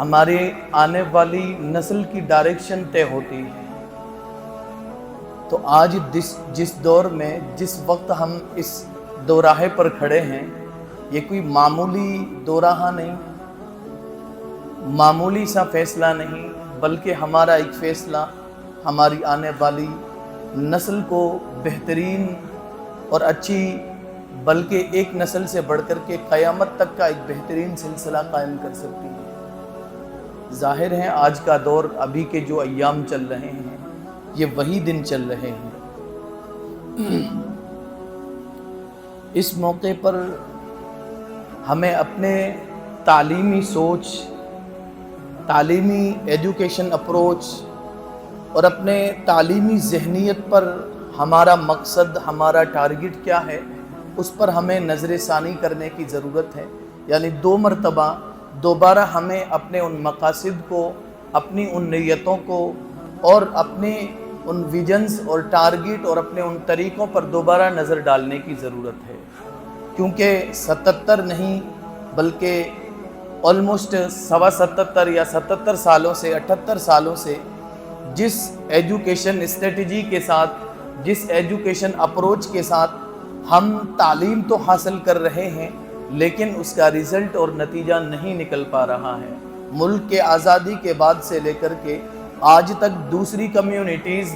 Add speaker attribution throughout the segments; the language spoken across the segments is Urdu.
Speaker 1: ہمارے آنے والی نسل کی ڈائریکشن طے ہوتی ہے۔ تو آج جس دور میں جس وقت ہم اس دوراہے پر کھڑے ہیں، یہ کوئی معمولی دوراہا نہیں، معمولی سا فیصلہ نہیں، بلکہ ہمارا ایک فیصلہ ہماری آنے والی نسل کو بہترین اور اچھی، بلکہ ایک نسل سے بڑھ کر کے قیامت تک کا ایک بہترین سلسلہ قائم کر سکتی ہے۔ ظاہر ہے آج کا دور، ابھی کے جو ایام چل رہے ہیں، یہ وہی دن چل رہے ہیں۔ اس موقع پر ہمیں اپنے تعلیمی سوچ، تعلیمی ایجوکیشن اپروچ اور اپنے تعلیمی ذہنیت پر ہمارا مقصد، ہمارا ٹارگٹ کیا ہے، اس پر ہمیں نظر ثانی کرنے کی ضرورت ہے۔ یعنی 2 مرتبہ دوبارہ ہمیں اپنے ان مقاصد کو، اپنی ان نیتوں کو اور اپنے ان ویژنز اور ٹارگٹ اور اپنے ان طریقوں پر دوبارہ نظر ڈالنے کی ضرورت ہے، کیونکہ 77 نہیں بلکہ آلموسٹ 77 یا 77 سالوں سے 78 سالوں سے جس ایجوکیشن اسٹریٹجی کے ساتھ، جس ایجوکیشن اپروچ کے ساتھ ہم تعلیم تو حاصل کر رہے ہیں، لیکن اس کا ریزلٹ اور نتیجہ نہیں نکل پا رہا ہے۔ ملک کے آزادی کے بعد سے لے کر کے آج تک دوسری کمیونٹیز،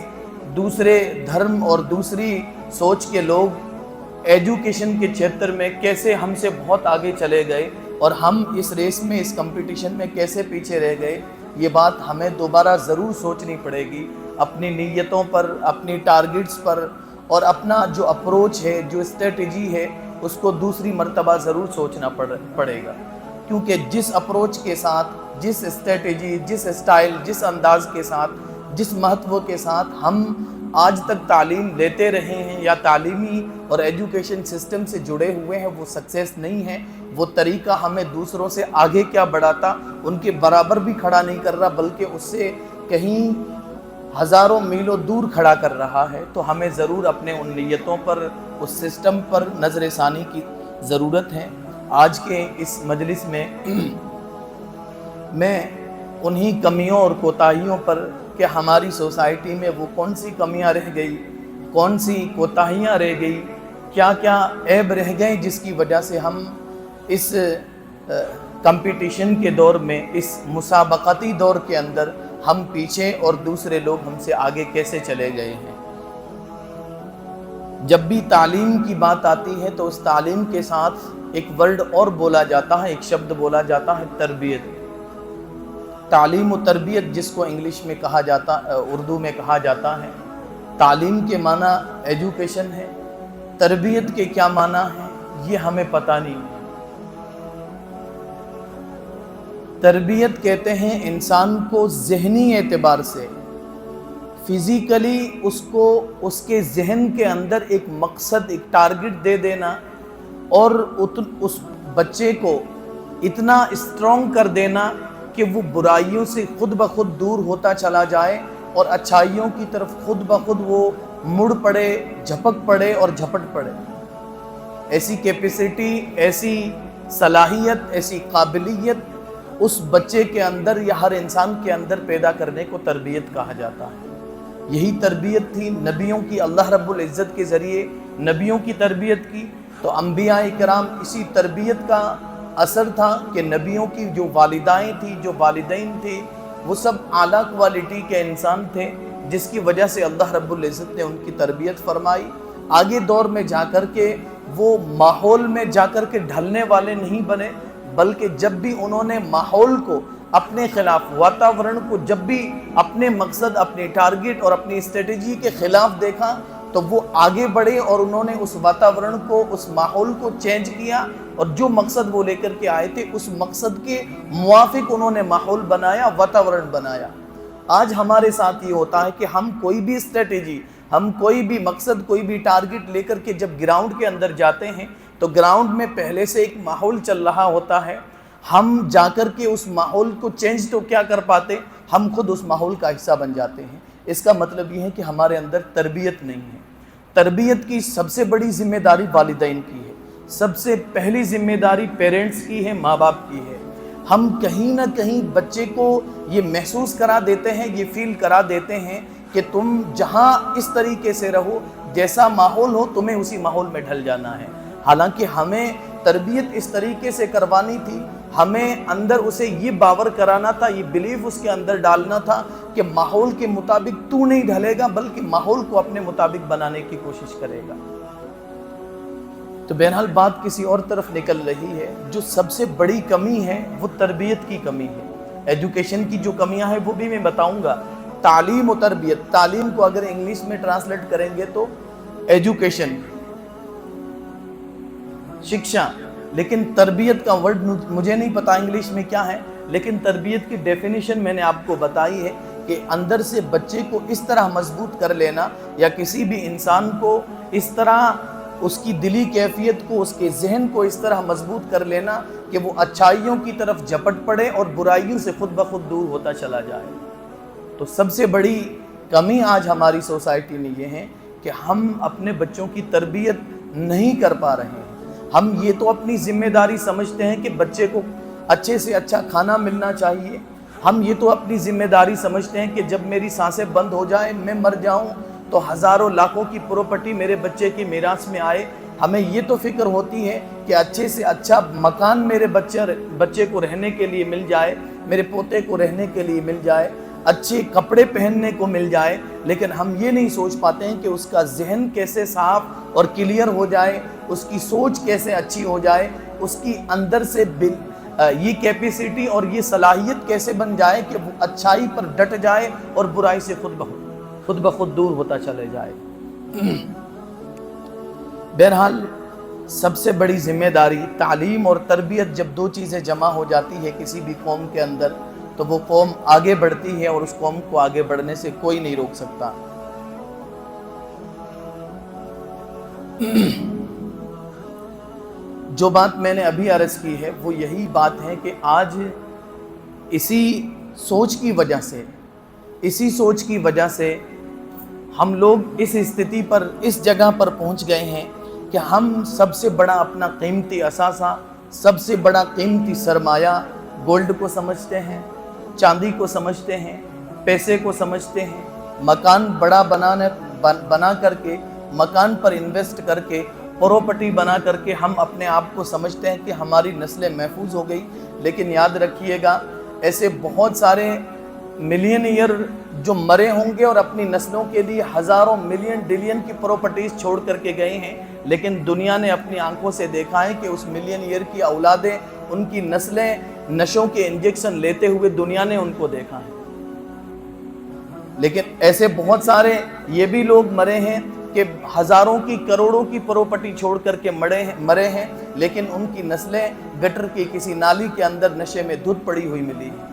Speaker 1: دوسرے دھرم اور دوسری سوچ کے لوگ ایجوکیشن کے چھیتر میں کیسے ہم سے بہت آگے چلے گئے اور ہم اس ریس میں، اس کمپٹیشن میں کیسے پیچھے رہ گئے، یہ بات ہمیں دوبارہ ضرور سوچنی پڑے گی۔ اپنی نیتوں پر، اپنی ٹارگٹس پر اور اپنا جو اپروچ ہے، جو اسٹریٹجی ہے، اس کو دوسری مرتبہ ضرور سوچنا پڑے گا، کیونکہ جس اپروچ کے ساتھ، جس اسٹریٹجی، جس اسٹائل، جس انداز کے ساتھ، جس مہتو کے ساتھ ہم آج تک تعلیم لیتے رہے ہیں یا تعلیمی اور ایجوکیشن سسٹم سے جڑے ہوئے ہیں، وہ سکسیس نہیں ہے۔ وہ طریقہ ہمیں دوسروں سے آگے کیا بڑھاتا، ان کے برابر بھی کھڑا نہیں کر رہا، بلکہ اس سے کہیں ہزاروں میلوں دور کھڑا کر رہا ہے۔ تو ہمیں ضرور اپنے ان نیتوں پر، اس سسٹم پر نظر ثانی کی ضرورت ہے۔ آج کے اس مجلس میں میں انہی کمیوں اور کوتاہیوں پر کہ ہماری سوسائٹی میں وہ کون سی کمیاں رہ گئی، کون سی کوتاہیاں رہ گئی، کیا کیا عیب رہ گئے جس کی وجہ سے ہم اس کمپٹیشن کے دور میں، اس مسابقتی دور کے اندر ہم پیچھے اور دوسرے لوگ ہم سے آگے کیسے چلے گئے ہیں۔ جب بھی تعلیم کی بات آتی ہے تو اس تعلیم کے ساتھ ایک ورڈ اور بولا جاتا ہے، ایک شبد بولا جاتا ہے، تربیت۔ تعلیم و تربیت جس کو انگلش میں کہا جاتا، اردو میں کہا جاتا ہے۔ تعلیم کے معنی ایجوکیشن ہے، تربیت کے کیا معنی ہے یہ ہمیں پتہ نہیں۔ تربیت کہتے ہیں انسان کو ذہنی اعتبار سے، فزیکلی اس کو، اس کے ذہن کے اندر ایک مقصد، ایک ٹارگٹ دے دینا اور اس بچے کو اتنا اسٹرانگ کر دینا کہ وہ برائیوں سے خود بخود دور ہوتا چلا جائے اور اچھائیوں کی طرف خود بخود وہ مڑ پڑے، جھپک پڑے اور جھپٹ پڑے۔ ایسی کیپیسٹی، ایسی صلاحیت، ایسی قابلیت اس بچے کے اندر یا ہر انسان کے اندر پیدا کرنے کو تربیت کہا جاتا ہے۔ یہی تربیت تھی نبیوں کی، اللہ رب العزت کے ذریعے نبیوں کی تربیت کی۔ تو انبیاء کرام اسی تربیت کا اثر تھا کہ نبیوں کی جو والدائیں تھیں، جو والدین تھے، وہ سب اعلیٰ کوالٹی کے انسان تھے، جس کی وجہ سے اللہ رب العزت نے ان کی تربیت فرمائی۔ آگے دور میں جا کر کے وہ ماحول میں جا کر کے ڈھلنے والے نہیں بنے، بلکہ جب بھی انہوں نے ماحول کو اپنے خلاف، واتاورن کو جب بھی اپنے مقصد، اپنے ٹارگٹ اور اپنی اسٹریٹجی کے خلاف دیکھا تو وہ آگے بڑھے اور انہوں نے اس واتاورن کو، اس ماحول کو چینج کیا اور جو مقصد وہ لے کر کے آئے تھے اس مقصد کے موافق انہوں نے ماحول بنایا، واتاورن بنایا۔ آج ہمارے ساتھ یہ ہوتا ہے کہ ہم کوئی بھی اسٹریٹجی، ہم کوئی بھی مقصد، کوئی بھی ٹارگٹ لے کر کے جب گراؤنڈ کے اندر جاتے ہیں تو گراؤنڈ میں پہلے سے ایک ماحول چل رہا ہوتا ہے۔ ہم جا کر کے اس ماحول کو چینج تو کیا کر پاتے، ہم خود اس ماحول کا حصہ بن جاتے ہیں۔ اس کا مطلب یہ ہے کہ ہمارے اندر تربیت نہیں ہے۔ تربیت کی سب سے بڑی ذمہ داری والدین کی ہے، سب سے پہلی ذمہ داری پیرنٹس کی ہے، ماں باپ کی ہے۔ ہم کہیں نہ کہیں بچے کو یہ محسوس کرا دیتے ہیں، یہ فیل کرا دیتے ہیں کہ تم جہاں اس طریقے سے رہو، جیسا ماحول ہو تمہیں اسی ماحول میں ڈھل جانا ہے۔ حالانکہ ہمیں تربیت اس طریقے سے کروانی تھی، ہمیں اندر اسے یہ باور کرانا تھا، یہ بلیف اس کے اندر ڈالنا تھا کہ ماحول کے مطابق تو نہیں ڈھلے گا بلکہ ماحول کو اپنے مطابق بنانے کی کوشش کرے گا۔ تو بہرحال بات کسی اور طرف نکل رہی ہے۔ جو سب سے بڑی کمی ہے وہ تربیت کی کمی ہے۔ ایجوکیشن کی جو کمیاں ہیں وہ بھی میں بتاؤں گا۔ تعلیم و تربیت، تعلیم کو اگر انگلش میں ٹرانسلیٹ کریں گے تو ایجوکیشن، شکشا، لیکن تربیت کا ورڈ مجھے نہیں پتا انگلش میں کیا ہے، لیکن تربیت کی ڈیفینیشن میں نے آپ کو بتائی ہے کہ اندر سے بچے کو اس طرح مضبوط کر لینا، یا کسی بھی انسان کو اس طرح اس کی دلی کیفیت کو، اس کے ذہن کو اس طرح مضبوط کر لینا کہ وہ اچھائیوں کی طرف جھپٹ پڑے اور برائیوں سے خود بخود دور ہوتا چلا جائے۔ تو سب سے بڑی کمی آج ہماری سوسائٹی میں یہ ہے کہ ہم اپنے بچوں کی تربیت نہیں کر پا رہے ہیں۔ ہم یہ تو اپنی ذمہ داری سمجھتے ہیں کہ بچے کو اچھے سے اچھا کھانا ملنا چاہیے، ہم یہ تو اپنی ذمہ داری سمجھتے ہیں کہ جب میری سانسیں بند ہو جائیں، میں مر جاؤں تو ہزاروں لاکھوں کی پراپرٹی میرے بچے کی میراث میں آئے۔ ہمیں یہ تو فکر ہوتی ہے کہ اچھے سے اچھا مکان میرے بچے کو رہنے کے لیے مل جائے، میرے پوتے کو رہنے کے لیے مل جائے، اچھے کپڑے پہننے کو مل جائے، لیکن ہم یہ نہیں سوچ پاتے ہیں کہ اس کا ذہن کیسے صاف اور کلیئر ہو جائے، اس کی سوچ کیسے اچھی ہو جائے، اس کی اندر سے یہ کیپیسٹی اور یہ صلاحیت کیسے بن جائے کہ وہ اچھائی پر ڈٹ جائے اور برائی سے خود بخود دور ہوتا چلے جائے۔ بہرحال سب سے بڑی ذمہ داری تعلیم اور تربیت، جب دو چیزیں جمع ہو جاتی ہے کسی بھی قوم کے اندر تو وہ قوم آگے بڑھتی ہے، اور اس قوم کو آگے بڑھنے سے کوئی نہیں روک سکتا۔ جو بات میں نے ابھی عرض کی ہے وہ یہی بات ہے کہ آج اسی سوچ کی وجہ سے ہم لوگ اس استھتی پر، اس جگہ پر پہنچ گئے ہیں کہ ہم سب سے بڑا اپنا قیمتی اثاثہ، سب سے بڑا قیمتی سرمایہ گولڈ کو سمجھتے ہیں، چاندی کو سمجھتے ہیں، پیسے کو سمجھتے ہیں، مکان بڑا بنا کر کے، مکان پر انویسٹ کر کے، پراپرٹی بنا کر کے ہم اپنے آپ کو سمجھتے ہیں کہ ہماری نسلیں محفوظ ہو گئی۔ لیکن یاد رکھیے گا ایسے بہت سارے ملین ایئر جو مرے ہوں گے اور اپنی نسلوں کے لیے ہزاروں ملین ڈلین کی پراپرٹیز چھوڑ کر کے گئے ہیں، لیکن دنیا نے اپنی آنکھوں سے دیکھا ہے کہ اس ملین ایئر کی اولادیں، ان کی نسلیں نشوں کے انجیکشن لیتے ہوئے دنیا نے ان کو دیکھا ہے۔ لیکن ایسے بہت سارے یہ بھی لوگ مرے ہیں کہ ہزاروں کی، کروڑوں کی پراپرٹی چھوڑ کر کے مرے ہیں، لیکن ان کی نسلیں گٹر کی کسی نالی کے اندر نشے میں دھت پڑی ہوئی ملی ہیں۔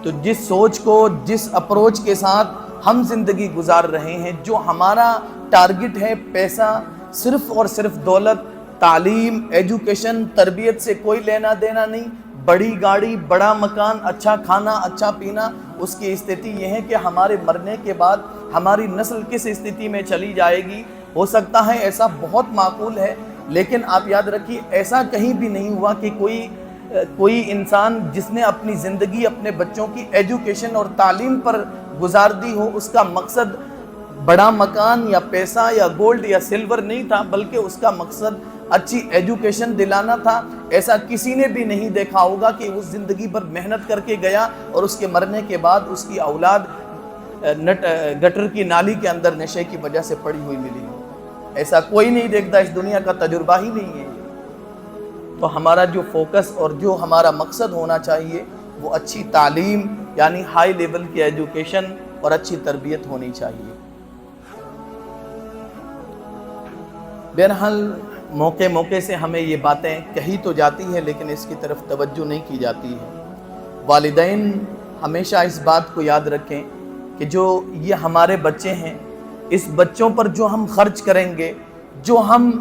Speaker 1: تو جس سوچ کو، جس اپروچ کے ساتھ ہم زندگی گزار رہے ہیں، جو ہمارا ٹارگٹ ہے پیسہ، صرف اور صرف دولت، تعلیم، ایجوکیشن، تربیت سے کوئی لینا دینا نہیں، بڑی گاڑی، بڑا مکان، اچھا کھانا، اچھا پینا، اس کی استھتی یہ ہے کہ ہمارے مرنے کے بعد ہماری نسل کس استھتی میں چلی جائے گی۔ ہو سکتا ہے ایسا بہت معقول ہے، لیکن آپ یاد رکھیے ایسا کہیں بھی نہیں ہوا کہ کوئی انسان جس نے اپنی زندگی اپنے بچوں کی ایجوکیشن اور تعلیم پر گزار دی ہو، اس کا مقصد بڑا مکان یا پیسہ یا گولڈ یا سلور نہیں تھا، بلکہ اس کا مقصد اچھی ایجوکیشن دلانا تھا۔ ایسا کسی نے بھی نہیں دیکھا ہوگا کہ اس زندگی پر محنت کر کے گیا اور اس کے مرنے کے بعد اس کی اولاد گٹر کی نالی کے اندر نشے کی وجہ سے پڑی ہوئی ملی ہو۔ ایسا کوئی نہیں دیکھتا، اس دنیا کا تجربہ ہی نہیں ہے۔ تو ہمارا جو فوکس اور جو ہمارا مقصد ہونا چاہیے وہ اچھی تعلیم، یعنی ہائی لیول کی ایجوکیشن اور اچھی تربیت ہونی چاہیے۔ بہرحال موقع سے ہمیں یہ باتیں کہی تو جاتی ہیں، لیکن اس کی طرف توجہ نہیں کی جاتی ہے۔ والدین ہمیشہ اس بات کو یاد رکھیں کہ جو یہ ہمارے بچے ہیں، اس بچوں پر جو ہم خرچ کریں گے، جو ہم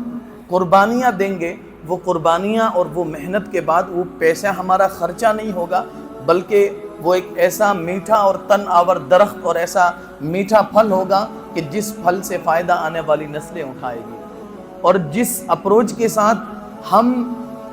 Speaker 1: قربانیاں دیں گے، وہ قربانیاں اور وہ محنت کے بعد وہ پیسہ ہمارا خرچہ نہیں ہوگا، بلکہ وہ ایک ایسا میٹھا اور تن آور درخت اور ایسا میٹھا پھل ہوگا کہ جس پھل سے فائدہ آنے والی نسلیں اٹھائے گی۔ اور جس اپروچ کے ساتھ ہم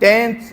Speaker 1: 10th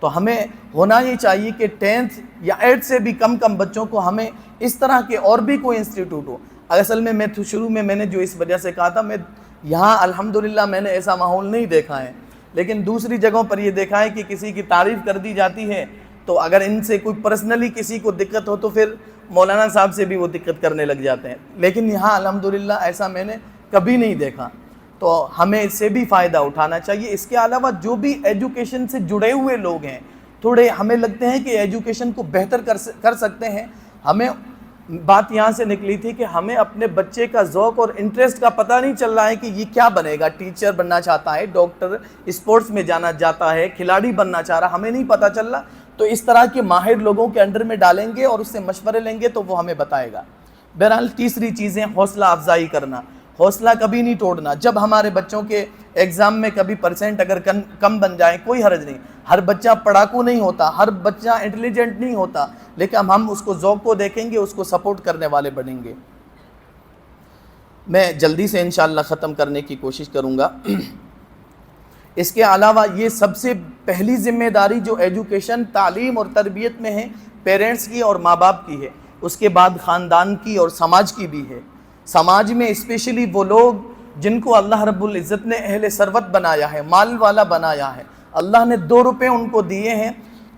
Speaker 1: تو ہمیں ہونا یہ چاہیے کہ 10th یا 8 سے بھی کم بچوں کو ہمیں اس طرح کے اور بھی کوئی انسٹیٹیوٹ ہو. اصل میں شروع میں نے جو اس وجہ سے کہا تھا، میں یہاں الحمدللہ میں نے ایسا ماحول نہیں دیکھا ہے، لیکن دوسری جگہوں پر یہ دیکھا ہے کہ کسی کی تعریف کر دی جاتی ہے تو اگر ان سے کوئی پرسنلی کسی کو دقت ہو تو پھر مولانا صاحب سے بھی وہ دقت کرنے لگ جاتے ہیں، لیکن یہاں الحمدللہ ایسا میں نے کبھی نہیں دیکھا. تو ہمیں اس سے بھی فائدہ اٹھانا چاہیے. اس کے علاوہ جو بھی ایجوکیشن سے جڑے ہوئے لوگ ہیں، تھوڑے ہمیں لگتے ہیں کہ ایجوکیشن کو بہتر کر سکتے ہیں. ہمیں بات یہاں سے نکلی تھی کہ ہمیں اپنے بچے کا ذوق اور انٹرسٹ کا پتہ نہیں چل رہا ہے کہ یہ کیا بنے گا. ٹیچر بننا چاہتا ہے، ڈاکٹر، اسپورٹس میں جانا چاہتا ہے، کھلاڑی بننا چاہ رہا، ہمیں نہیں پتہ چل رہا. تو اس طرح کے ماہر لوگوں کے انڈر میں ڈالیں گے اور اس سے مشورے لیں گے تو وہ ہمیں بتائے گا. بہرحال تیسری چیزیں حوصلہ افزائی کرنا، حوصلہ کبھی نہیں توڑنا. جب ہمارے بچوں کے ایگزام میں کبھی پرسنٹ اگر کم بن جائیں کوئی حرج نہیں. ہر بچہ پڑھاکو نہیں ہوتا، ہر بچہ انٹیلیجنٹ نہیں ہوتا، لیکن ہم اس کو ذوق کو دیکھیں گے، اس کو سپورٹ کرنے والے بنیں گے. میں جلدی سے انشاءاللہ ختم کرنے کی کوشش کروں گا. اس کے علاوہ یہ سب سے پہلی ذمہ داری جو ایجوکیشن، تعلیم اور تربیت میں ہے، پیرنٹس کی اور ماں باپ کی ہے. اس کے بعد خاندان کی اور سماج کی بھی ہے. سماج میں اسپیشلی وہ لوگ جن کو اللہ رب العزت نے اہل ثروت بنایا ہے، مال والا بنایا ہے، اللہ نے 2 روپے ان کو دیے ہیں،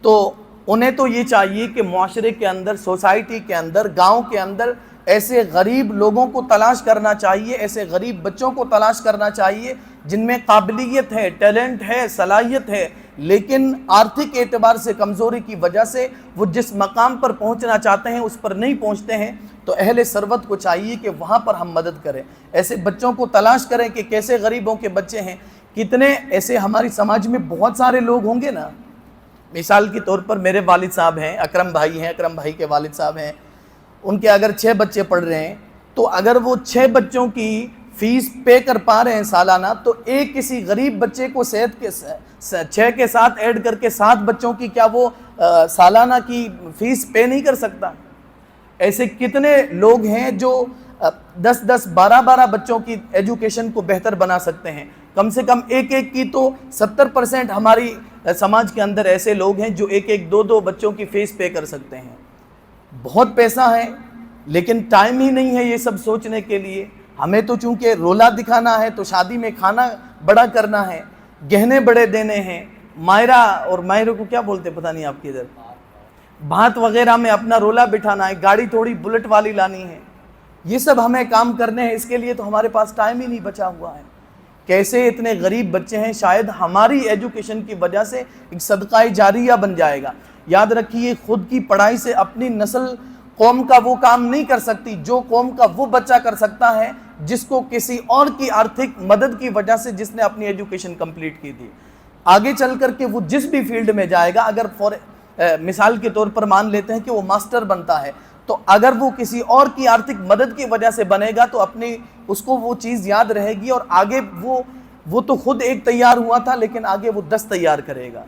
Speaker 1: تو انہیں تو یہ چاہیے کہ معاشرے کے اندر، سوسائٹی کے اندر، گاؤں کے اندر ایسے غریب لوگوں کو تلاش کرنا چاہیے، ایسے غریب بچوں کو تلاش کرنا چاہیے جن میں قابلیت ہے، ٹیلنٹ ہے، صلاحیت ہے، لیکن آرتھک اعتبار سے کمزوری کی وجہ سے وہ جس مقام پر پہنچنا چاہتے ہیں اس پر نہیں پہنچتے ہیں. تو اہل ثروت کو چاہیے کہ وہاں پر ہم مدد کریں، ایسے بچوں کو تلاش کریں کہ کیسے غریبوں کے بچے ہیں. کتنے ایسے ہماری سماج میں بہت سارے لوگ ہوں گے نا. مثال کے طور پر میرے والد صاحب ہیں، اکرم بھائی ہیں، اکرم بھائی کے والد صاحب ہیں، ان کے اگر 6 بچے پڑھ رہے ہیں تو اگر وہ 6 بچوں کی فیس پے کر پا رہے ہیں سالانہ، تو ایک کسی غریب بچے کو صحت کے 6 کے ساتھ ایڈ کر کے 7 بچوں کی کیا وہ سالانہ کی فیس پے نہیں کر سکتا؟ ایسے کتنے لوگ ہیں جو 10 12 بچوں کی ایجوکیشن کو بہتر بنا سکتے ہیں. کم سے کم ایک کی تو 70% ہماری سماج کے اندر ایسے لوگ ہیں جو 1 2 بچوں کی فیس پے کر سکتے ہیں. بہت پیسہ ہے لیکن ٹائم ہی نہیں ہے یہ سب سوچنے کے لیے. ہمیں تو چونکہ رولا دکھانا ہے تو شادی میں کھانا بڑا کرنا ہے، گہنے بڑے دینے ہیں، مائرہ اور مائروں کو کیا بولتے پتہ نہیں آپ کی ادھر، بھات وغیرہ میں اپنا رولا بٹھانا ہے، گاڑی تھوڑی بلٹ والی لانی ہے، یہ سب ہمیں کام کرنے ہیں. اس کے لیے تو ہمارے پاس ٹائم ہی نہیں بچا ہوا ہے. کیسے اتنے غریب بچے ہیں، شاید ہماری ایجوکیشن کی وجہ سے ایک صدقہ جاریہ بن جائے گا. یاد رکھیے خود کی پڑھائی سے اپنی نسل قوم کا وہ کام نہیں کر سکتی جو قوم کا وہ بچہ کر سکتا ہے جس کو کسی اور کی آرتھک مدد کی وجہ سے جس نے اپنی ایجوکیشن کمپلیٹ کی تھی. آگے چل کر کے وہ جس بھی فیلڈ میں جائے گا، اگر مثال کے طور پر مان لیتے ہیں کہ وہ ماسٹر بنتا ہے، تو اگر وہ کسی اور کی آرتھک مدد کی وجہ سے بنے گا تو اس کو وہ چیز یاد رہے گی اور آگے وہ تو خود ایک تیار ہوا تھا لیکن آگے وہ 10 تیار کرے گا.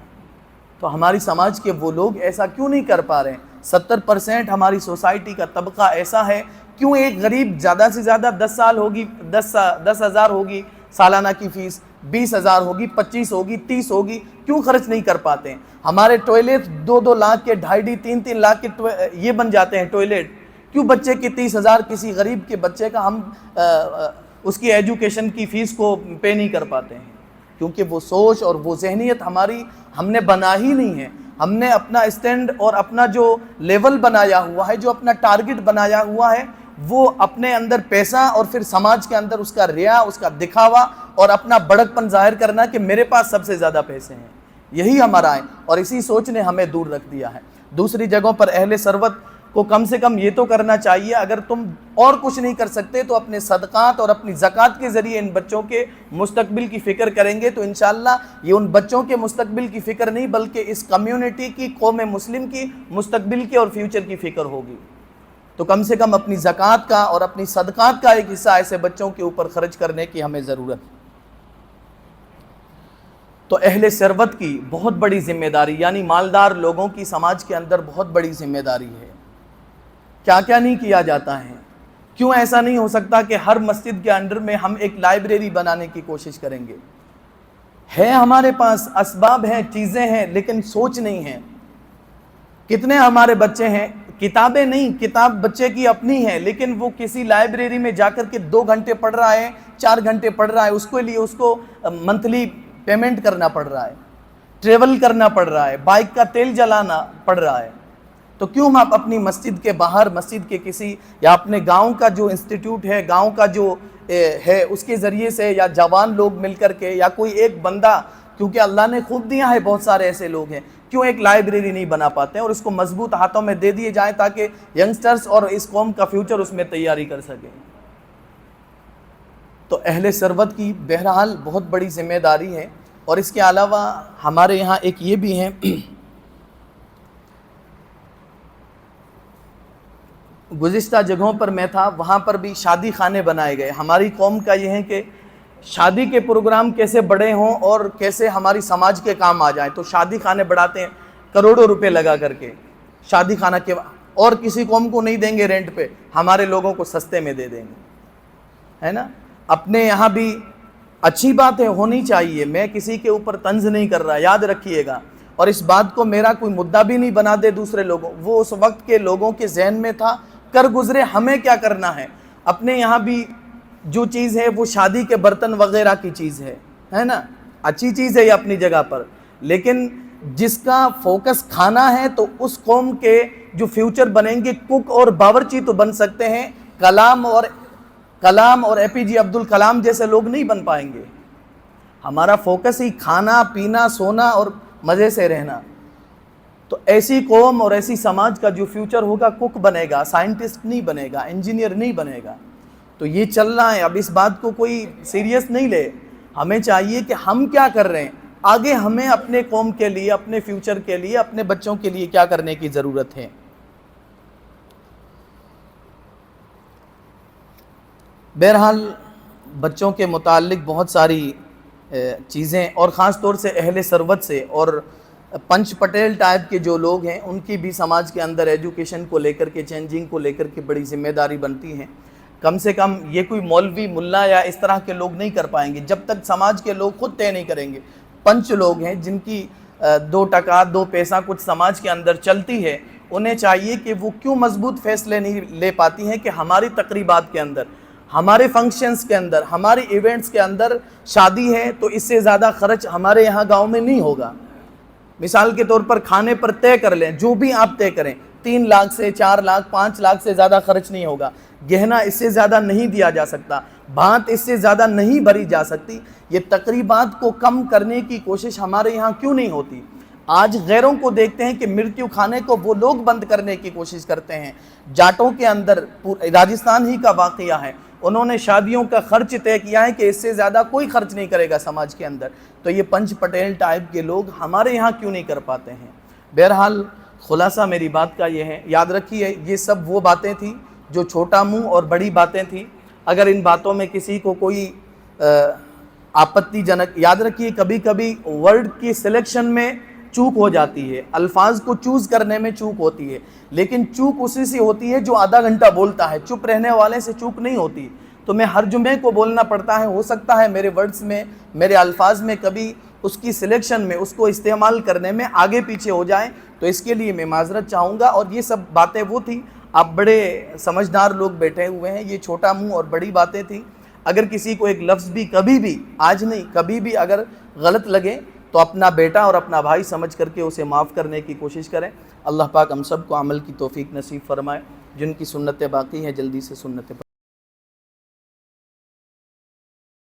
Speaker 1: تو ہماری سماج کے وہ لوگ ایسا کیوں نہیں کر پا رہے ہیں؟ 70% ہماری سوسائٹی کا طبقہ ایسا ہے. کیوں ایک غریب زیادہ سے زیادہ 10 سال ہوگی 10,000 ہوگی سالانہ کی فیس، 20,000 ہوگی، 25 ہوگی، 30 ہوگی، کیوں خرچ نہیں کر پاتے ہیں؟ ہمارے ٹوائلٹ 2 لاکھ کے 2.5 3 لاکھ کے یہ بن جاتے ہیں ٹوائلٹ. کیوں بچے کی 30,000 کسی غریب کے بچے کا ہم اس کی ایجوکیشن کی فیس کو پے نہیں کر پاتے ہیں؟ کیونکہ وہ سوچ اور وہ ذہنیت ہم نے بنا ہی نہیں ہے. ہم نے اپنا اسٹینڈ اور اپنا جو لیول بنایا ہوا ہے، جو اپنا ٹارگٹ بنایا ہوا ہے، وہ اپنے اندر پیسہ اور پھر سماج کے اندر اس کا ریا، اس کا دکھاوا اور اپنا بڑک پن ظاہر کرنا کہ میرے پاس سب سے زیادہ پیسے ہیں. یہی ہمارا ہے اور اسی سوچ نے ہمیں دور رکھ دیا ہے. دوسری جگہوں پر اہل ثروت کو کم سے کم یہ تو کرنا چاہیے، اگر تم اور کچھ نہیں کر سکتے تو اپنے صدقات اور اپنی زکوٰۃ کے ذریعے ان بچوں کے مستقبل کی فکر کریں گے تو انشاءاللہ یہ ان بچوں کے مستقبل کی فکر نہیں بلکہ اس کمیونٹی کی، قوم مسلم کی مستقبل کی اور فیوچر کی فکر ہوگی. تو کم سے کم اپنی زکوٰۃ کا اور اپنی صدقات کا ایک حصہ ایسے بچوں کے اوپر خرچ کرنے کی ہمیں ضرورت ہے. تو اہل ثروت کی بہت بڑی ذمہ داری، یعنی مالدار لوگوں کی سماج کے اندر بہت بڑی ذمہ داری ہے. کیا کیا نہیں کیا جاتا ہے؟ کیوں ایسا نہیں ہو سکتا کہ ہر مسجد کے انڈر میں ہم ایک لائبریری بنانے کی کوشش کریں گے؟ ہے ہمارے پاس اسباب ہیں، چیزیں ہیں، لیکن سوچ نہیں ہے۔ کتنے ہمارے بچے ہیں، کتابیں نہیں، کتاب بچے کی اپنی ہے، لیکن وہ کسی لائبریری میں جا کر کے 2 گھنٹے پڑھ رہا ہے، 4 گھنٹے پڑھ رہا ہے، اس کے لیے اس کو منتھلی پیمنٹ کرنا پڑ رہا ہے، ٹریول کرنا پڑ رہا ہے، بائک کا تیل جلانا پڑ رہا ہے۔ تو کیوں ہم اپنی مسجد کے باہر، مسجد کے کسی یا اپنے گاؤں کا جو انسٹیٹیوٹ ہے، گاؤں کا جو ہے، اس کے ذریعے سے یا جوان لوگ مل کر کے یا کوئی ایک بندہ، کیونکہ اللہ نے خود دیا ہے، بہت سارے ایسے لوگ ہیں، کیوں ایک لائبریری نہیں بنا پاتے ہیں اور اس کو مضبوط ہاتھوں میں دے دیے جائیں تاکہ ینگسٹرز اور اس قوم کا فیوچر اس میں تیاری کر سکیں۔ تو اہل ثروت کی بہرحال بہت بڑی ذمہ داری ہے۔ اور اس کے علاوہ ہمارے یہاں ایک یہ بھی ہے، گزشتہ جگہوں پر میں تھا، وہاں پر بھی شادی خانے بنائے گئے۔ ہماری قوم کا یہ ہے کہ شادی کے پروگرام کیسے بڑے ہوں اور کیسے ہماری سماج کے کام آ جائیں، تو شادی خانے بڑھاتے ہیں کروڑوں روپے لگا کر کے شادی خانہ کے، اور کسی قوم کو نہیں دیں گے رینٹ پہ، ہمارے لوگوں کو سستے میں دے دیں گے، ہے نا۔ اپنے یہاں بھی اچھی بات ہے، ہونی چاہیے، میں کسی کے اوپر طنز نہیں کر رہا، یاد رکھیے گا، اور اس بات کو میرا کوئی مدعا بھی نہیں بنا دے دوسرے لوگوں، وہ اس وقت کے لوگوں کے ذہن میں تھا، کر گزرے، ہمیں کیا کرنا ہے۔ اپنے یہاں بھی جو چیز ہے وہ شادی کے برتن وغیرہ کی چیز ہے نا، اچھی چیز ہے یہ اپنی جگہ پر، لیکن جس کا فوکس کھانا ہے تو اس قوم کے جو فیوچر بنیں گے، کک اور باورچی تو بن سکتے ہیں، کلام اور اے پی جے عبد الکلام جیسے لوگ نہیں بن پائیں گے۔ ہمارا فوکس ہی کھانا، پینا، سونا اور مزے سے رہنا۔ تو ایسی قوم اور ایسی سماج کا جو فیوچر ہوگا، کک بنے گا، سائنٹسٹ نہیں بنے گا، انجینئر نہیں بنے گا۔ تو یہ چل رہا ہے، اب اس بات کو کوئی سیریس نہیں لے، ہمیں چاہیے کہ ہم کیا کر رہے ہیں، آگے ہمیں اپنے قوم کے لیے، اپنے فیوچر کے لیے، اپنے بچوں کے لیے کیا کرنے کی ضرورت ہے۔ بہرحال بچوں کے متعلق بہت ساری چیزیں، اور خاص طور سے اہل ثروت سے اور پنچ پٹیل ٹائپ کے جو لوگ ہیں، ان کی بھی سماج کے اندر ایجوکیشن کو لے کر کے، چینجنگ کو لے کر کے بڑی ذمہ داری بنتی ہے۔ کم سے کم یہ کوئی مولوی، ملا یا اس طرح کے لوگ نہیں کر پائیں گے، جب تک سماج کے لوگ خود طے نہیں کریں گے۔ پنچ لوگ ہیں جن کی 2 ٹکا 2 پیسہ کچھ سماج کے اندر چلتی ہے، انہیں چاہیے کہ وہ کیوں مضبوط فیصلے نہیں لے پاتی ہیں کہ ہماری تقریبات کے اندر، ہمارے فنکشنز کے اندر، ہماری ایونٹس کے اندر شادی ہے تو اس سے زیادہ خرچ ہمارے یہاں گاؤں میں نہیں ہوگا۔ مثال کے طور پر کھانے پر طے کر لیں، جو بھی آپ طے کریں، 3 لاکھ سے 4 لاکھ 5 لاکھ سے زیادہ خرچ نہیں ہوگا، گہنا اس سے زیادہ نہیں دیا جا سکتا، بھانت اس سے زیادہ نہیں بھری جا سکتی۔ یہ تقریبات کو کم کرنے کی کوشش ہمارے یہاں کیوں نہیں ہوتی؟ آج غیروں کو دیکھتے ہیں کہ مرتیو کھانے کو وہ لوگ بند کرنے کی کوشش کرتے ہیں۔ جاٹوں کے اندر، راجستھان ہی کا واقعہ ہے، انہوں نے شادیوں کا خرچ طے کیا ہے کہ اس سے زیادہ کوئی خرچ نہیں کرے گا سماج کے اندر۔ تو یہ پنچ پٹیل ٹائپ کے لوگ ہمارے یہاں کیوں نہیں کر پاتے ہیں؟ بہرحال خلاصہ میری بات کا یہ ہے، یاد رکھیے یہ سب وہ باتیں تھیں جو چھوٹا منہ اور بڑی باتیں تھیں۔ اگر ان باتوں میں کسی کو کوئی آپتی جنک، یاد رکھیے کبھی کبھی ورڈ کی سلیکشن میں چوک ہو جاتی ہے، الفاظ کو چوز کرنے میں چوک ہوتی ہے، لیکن چوک اسی سے ہوتی ہے جو آدھا گھنٹہ بولتا ہے، چپ رہنے والے سے چوک نہیں ہوتی۔ تو میں ہر جمعے کو بولنا پڑتا ہے، ہو سکتا ہے میرے ورڈز میں، میرے الفاظ میں کبھی اس کی سلیکشن میں، اس کو استعمال کرنے میں آگے پیچھے ہو جائیں، تو اس کے لیے میں معذرت چاہوں گا۔ اور یہ سب باتیں وہ تھیں، آپ بڑے سمجھدار لوگ بیٹھے ہوئے ہیں، یہ چھوٹا منہ اور بڑی باتیں تھیں۔ اگر کسی کو ایک لفظ بھی کبھی بھی، آج نہیں کبھی بھی اگر غلط لگے تو اپنا بیٹا اور اپنا بھائی سمجھ کر کے اسے معاف کرنے کی کوشش کریں۔ اللہ پاک ہم سب کو عمل کی توفیق نصیب فرمائے، جن کی سنتیں باقی ہیں جلدی سے سنتیں